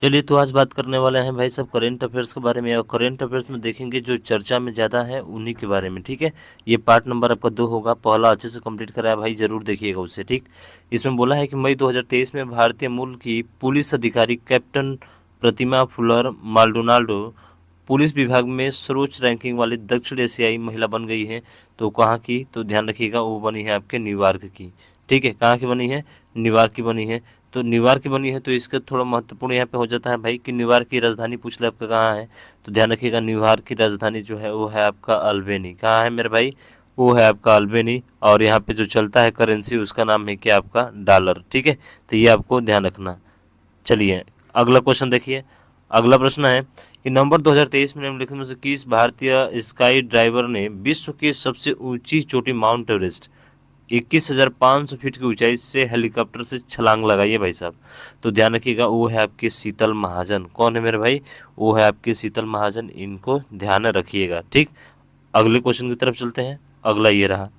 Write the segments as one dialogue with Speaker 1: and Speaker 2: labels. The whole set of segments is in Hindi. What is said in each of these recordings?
Speaker 1: चलिए तो आज बात करने वाले हैं भाई सब करेंट अफेयर्स के बारे में। और करेंट अफेयर्स में देखेंगे जो चर्चा में ज़्यादा है उन्हीं के बारे में। ठीक है, ये पार्ट नंबर आपका 2 होगा। पहला अच्छे से कंप्लीट कराया भाई, जरूर देखिएगा उससे। ठीक, इसमें बोला है कि मई 2023 में भारतीय मूल की पुलिस अधिकारी कैप्टन प्रतिमा फुलर माल्डोनाल्डो पुलिस विभाग में सर्वोच्च रैंकिंग वाली दक्षिण एशियाई महिला बन गई है। तो कहाँ की, तो ध्यान रखिएगा वो बनी है आपके न्यूयॉर्क की। ठीक है, कहाँ की बनी है, न्यूयॉर्क की बनी है। तो न्यूयॉर्क की बनी है तो इसका थोड़ा महत्वपूर्ण यहाँ पे हो जाता है भाई कि न्यूयॉर्क की राजधानी पूछ ले आपका कहाँ है। तो ध्यान रखिएगा न्यूयॉर्क की राजधानी जो है वो है आपका अल्बेनी। कहाँ है मेरे भाई, वो है आपका अल्बेनी। और यहाँ पे जो चलता है करेंसी उसका नाम है क्या, आपका डॉलर। ठीक है, तो ये आपको ध्यान रखना। चलिए अगला क्वेश्चन देखिए। अगला प्रश्न है कि नवंबर 2023 में निम्नलिखित में से किस भारतीय स्काई ड्राइवर ने विश्व की सबसे ऊंची चोटी माउंट एवरेस्ट 21,500 फीट की ऊंचाई से हेलीकॉप्टर से छलांग लगाई है भाई साहब। तो ध्यान रखिएगा वो है आपके शीतल महाजन। कौन है मेरे भाई, वो है आपके शीतल महाजन। इनको ध्यान रखिएगा। ठीक, अगले क्वेश्चन की तरफ चलते हैं। अगला ये रहा,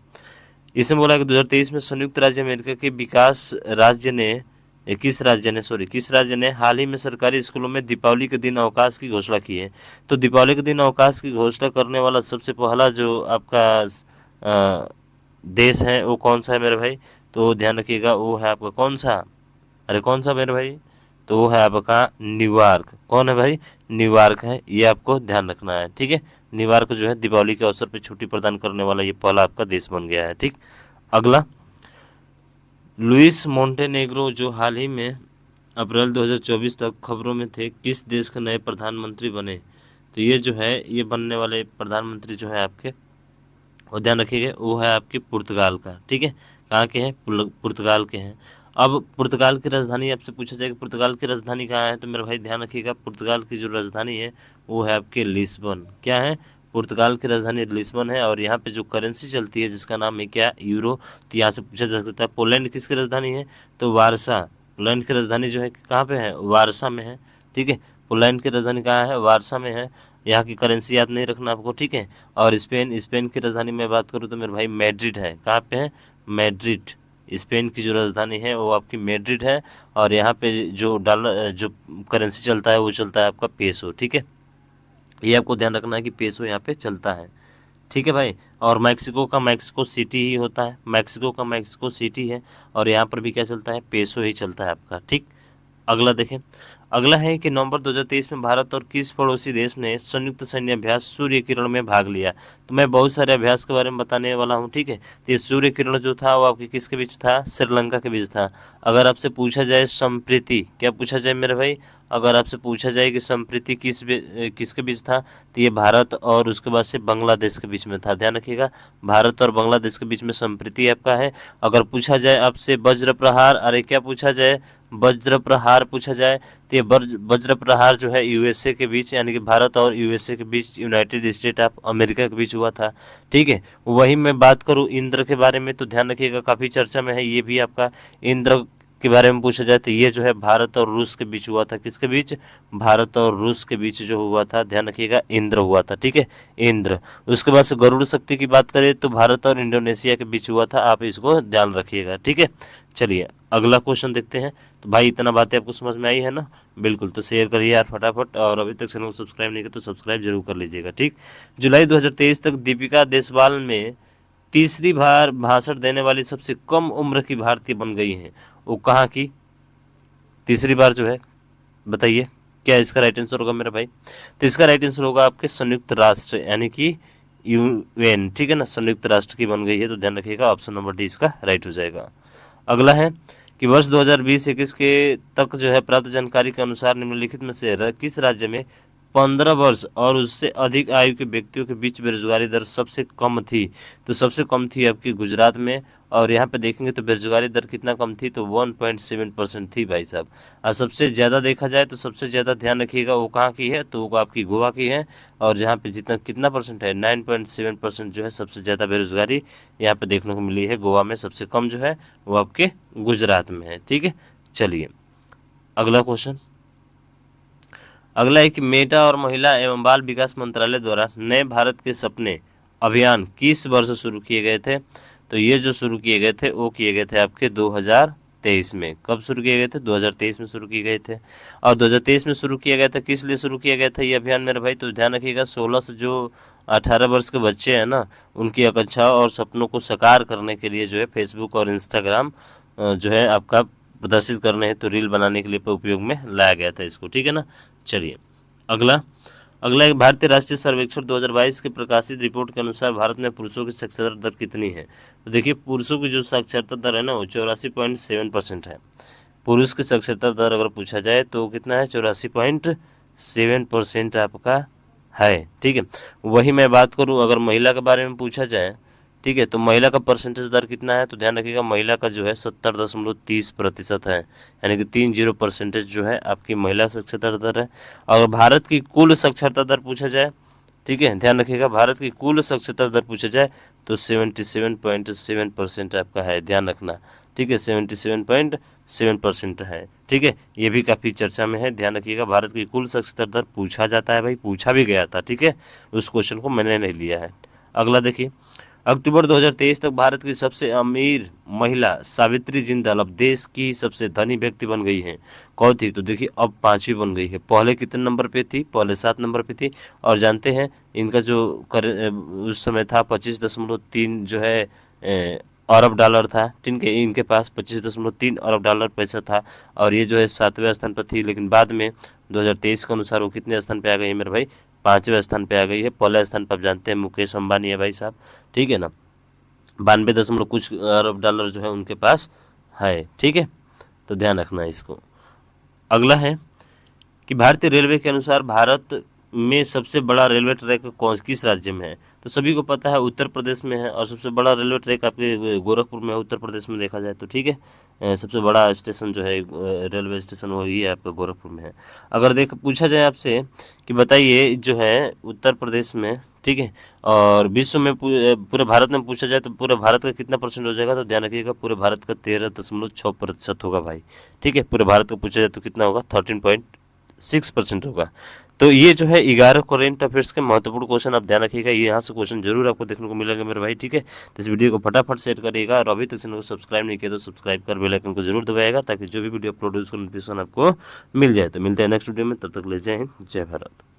Speaker 1: इसमें बोला कि 2023 में संयुक्त राज्य अमेरिका के विकास राज्य ने किस राज्य ने हाल ही में सरकारी स्कूलों में दीपावली के दिन अवकाश की घोषणा की है। तो दीपावली के दिन अवकाश की घोषणा करने वाला सबसे पहला जो आपका अ, देश है वो कौन सा है मेरे भाई, तो ध्यान रखिएगा वो है आपका कौन सा, अरे कौन सा मेरे भाई, तो वो है आपका न्यूयॉर्क। कौन है भाई, न्यूयॉर्क है, ये आपको ध्यान रखना है। ठीक है, न्यूयॉर्क जो है दीपावली के अवसर पर छुट्टी प्रदान करने वाला ये पहला आपका देश बन गया है। ठीक, अगला, लुइस मोंटेनेग्रो जो हाल ही में अप्रैल 2024 तक खबरों में थे, किस देश के नए प्रधानमंत्री बने। तो ये जो है ये बनने वाले प्रधानमंत्री जो है आपके, और ध्यान रखिएगा वो है आपके पुर्तगाल का। ठीक है, कहाँ के हैं, पुर्तगाल के हैं। अब पुर्तगाल की राजधानी आपसे पूछा जाएगा पुर्तगाल की राजधानी कहाँ है, तो मेरे भाई ध्यान रखिएगा पुर्तगाल की जो राजधानी है वो है आपके लिस्बन। क्या है, पुर्तगाल की राजधानी लिस्बन है। और यहाँ पे जो करेंसी चलती है जिसका नाम है क्या, यूरो। तो यहाँ से पूछा जा सकता है पोलैंड किसकी राजधानी है, तो वारसा। पोलैंड की राजधानी जो है कहाँ पे है, वारसा में है। ठीक है, पोलैंड की राजधानी कहाँ है, वारसा में है। यहाँ की करेंसी याद नहीं रखना आपको। ठीक है, और स्पेन की राजधानी में बात करूँ तो मेरे भाई मैड्रिड है। कहाँ पे है, मैड्रिड। स्पेन की जो राजधानी है वो आपकी मैड्रिड है। और यहाँ पे जो डॉलर जो करेंसी चलता है वो चलता है आपका पेसो। ठीक है, ये आपको ध्यान रखना है कि पेसो यहाँ पे चलता है। ठीक है भाई, और मैक्सिको का मैक्सिको सिटी ही होता है, मैक्सिको का मैक्सिको सिटी है। और यहाँ पर भी क्या चलता है, पेसो ही चलता है आपका। ठीक, अगला देखें। अगला है कि नवंबर 2023 में भारत और किस पड़ोसी देश ने संयुक्त सैन्य अभ्यास सूर्य किरण में भाग लिया। तो मैं बहुत सारे अभ्यास के बारे में बताने वाला हूँ। ठीक है, तो ये सूर्य किरण जो था वो आपके किसके बीच था, श्रीलंका के बीच था। अगर आपसे पूछा जाए संप्रीति, क्या पूछा जाए मेरे भाई, अगर आपसे पूछा जाए कि संप्रीति किसके बीच था, तो ये भारत और उसके बाद से बांग्लादेश के बीच में था। ध्यान रखिएगा, भारत और बांग्लादेश के बीच में संप्रीति आपका है। अगर पूछा जाए आपसे वज्र प्रहार, अरे क्या पूछा जाए, वज्र प्रहार पूछा जाए, तो ये वज्र प्रहार जो है यूएसए के बीच, यानी कि भारत और यूएसए के बीच, यूनाइटेड स्टेट ऑफ अमेरिका के बीच हुआ था। ठीक है, वहीं मैं बात करूँ इंद्र के बारे में, तो ध्यान रखिएगा काफ़ी चर्चा में है ये भी आपका। इंद्र के बारे में पूछा जाए तो ये जो है भारत और रूस के बीच हुआ था। किसके बीच, भारत और रूस के बीच जो हुआ था, ध्यान रखिएगा इंद्र हुआ था। ठीक है, इंद्र। उसके बाद से गरुड़ शक्ति की बात करें तो भारत और इंडोनेशिया के बीच हुआ था। आप इसको ध्यान रखिएगा। ठीक है, चलिए अगला क्वेश्चन देखते हैं। तो भाई इतना बातें आपको समझ में आई है ना, बिल्कुल। तो शेयर करिए यार फटाफट, और अभी तक चैनल को सब्सक्राइब नहीं किया तो सब्सक्राइब जरूर कर लीजिएगा। ठीक, जुलाई 2023 तक दीपिका देशवाल में तीसरी बार भाषण देने वाली सबसे कम उम्र की भारतीय बन गई हैं। वो कहाँ की तीसरी बार जो है, बताइए क्या इसका राइट आंसर होगा मेरा भाई। तो इसका राइट आंसर होगा आपके संयुक्त राष्ट्र, यानी कि यूएन। ठीक है ना, संयुक्त राष्ट्र की बन गई है। तो ध्यान रखिएगा ऑप्शन नंबर डी इसका राइट हो जाएगा। अगला है कि वर्ष 2020-21 के तक जो है प्राप्त जानकारी के अनुसार निम्नलिखित में से किस राज्य में 15 वर्ष और उससे अधिक आयु के व्यक्तियों के बीच बेरोजगारी दर सबसे कम थी। तो सबसे कम थी आपकी गुजरात में। और यहाँ पे देखेंगे तो बेरोजगारी दर कितना कम थी, तो 1.7% थी भाई साहब। और सबसे ज़्यादा देखा जाए तो सबसे ज़्यादा ध्यान रखिएगा वो कहाँ की है, तो वो आपकी गोवा की है। और जहाँ पे जितना कितना परसेंट है, 9.7% जो है सबसे ज़्यादा बेरोजगारी यहाँ पे देखने को मिली है गोवा में। सबसे कम जो है वो आपके गुजरात में है। ठीक है, चलिए अगला क्वेश्चन। अगला है कि मेटा और महिला एवं बाल विकास मंत्रालय द्वारा नए भारत के सपने अभियान किस वर्ष शुरू किए गए थे। तो ये जो शुरू किए गए थे वो किए गए थे आपके 2000 2023 में। कब शुरू किए गए थे? 2023 में शुरू किए गए थे। और 2023 में शुरू किया गया था, किस लिए शुरू किया गया था ये अभियान मेरे भाई? तो ध्यान रखिएगा, 16 से जो 18 वर्ष के बच्चे हैं ना, उनकी आकांक्षाओं और सपनों को साकार करने के लिए जो है फेसबुक और इंस्टाग्राम जो है आपका प्रदर्शित करने हेतु रील बनाने के लिए उपयोग में लाया गया था इसको, ठीक है ना। चलिए अगला अगला एक भारतीय राष्ट्रीय सर्वेक्षण 2022 के प्रकाशित रिपोर्ट के अनुसार भारत में पुरुषों की साक्षरता दर कितनी है? तो देखिए, पुरुषों की जो साक्षरता दर है ना, वो 84.7% है। पुरुष की साक्षरता दर अगर पूछा जाए तो कितना है? 84.7% आपका है, ठीक है। वही मैं बात करूं अगर महिला के बारे में पूछा जाए, ठीक है, तो महिला का परसेंटेज दर कितना है? तो ध्यान रखिएगा, महिला का जो है 70.30% है, यानी कि 30% जो है आपकी महिला साक्षरता दर है। और भारत की कुल साक्षरता दर पूछा जाए, ठीक है, ध्यान रखिएगा, भारत की कुल साक्षरता दर पूछा जाए तो 77.7% आपका है, ध्यान रखना, ठीक है, 77.7% है, ठीक है। ये भी काफ़ी चर्चा में है, ध्यान रखिएगा, भारत की कुल साक्षरता दर पूछा जाता है भाई, पूछा भी गया था, ठीक है, उस क्वेश्चन को मैंने नहीं लिया है। अगला देखिए, अक्टूबर 2023 तक भारत की सबसे अमीर महिला सावित्री जिंदाल अब देश की सबसे धनी व्यक्ति बन गई हैं। कौन थी? तो देखिए, अब 5वीं बन गई है। पहले कितने नंबर पे थी? पहले 7 नंबर पे थी। और जानते हैं इनका जो उस समय था 25.3 जो है अरब डॉलर था, ठीक है, इनके पास 25.3 अरब डॉलर पैसा था। और ये जो है 7वें स्थान पर थी, लेकिन बाद में 2023 के अनुसार वो कितने स्थान पे आ गई है मेरे भाई? 5वें स्थान पे आ गई है। पहले स्थान पर आप जानते हैं मुकेश अंबानी है भाई साहब, ठीक है ना, 92 कुछ अरब डॉलर जो है उनके पास है, ठीक है, तो ध्यान रखना है इसको। अगला है कि भारतीय रेलवे के अनुसार भारत में सबसे बड़ा रेलवे ट्रैक कौन किस राज्य में है? तो सभी को पता है उत्तर प्रदेश में है। और सबसे बड़ा रेलवे ट्रैक आपके गोरखपुर में है, उत्तर प्रदेश में देखा जाए तो, ठीक है। सबसे बड़ा स्टेशन जो है रेलवे स्टेशन वही है आपका गोरखपुर में है। अगर पूछा जाए आपसे कि बताइए जो है उत्तर प्रदेश में, ठीक है, और विश्व में पूरे भारत में पूछा जाए तो पूरे भारत का कितना परसेंट हो जाएगा? तो ध्यान रखिएगा, पूरे भारत का 13.6% होगा भाई, ठीक है। पूरे भारत का पूछा जाए तो कितना होगा? 13.6% होगा। तो ये जो है 11 करेंट अफेयर्स के महत्वपूर्ण क्वेश्चन आप ध्यान रखिएगा, ये यहाँ से क्वेश्चन जरूर आपको देखने को मिलेगा मेरे भाई, ठीक है। तो इस वीडियो को फटाफट शेयर करिएगा, और अभी तक चैनल को सब्सक्राइब नहीं किया तो सब्सक्राइब कर बेल आइकन को जरूर दबाएगा, ताकि जो भी वीडियो अपलोड हो उसका नोटिफिकेशन आपको मिल जाए। तो मिलते हैं नेक्स्ट वीडियो में, तब तक ले जय हिंद, जय भारत।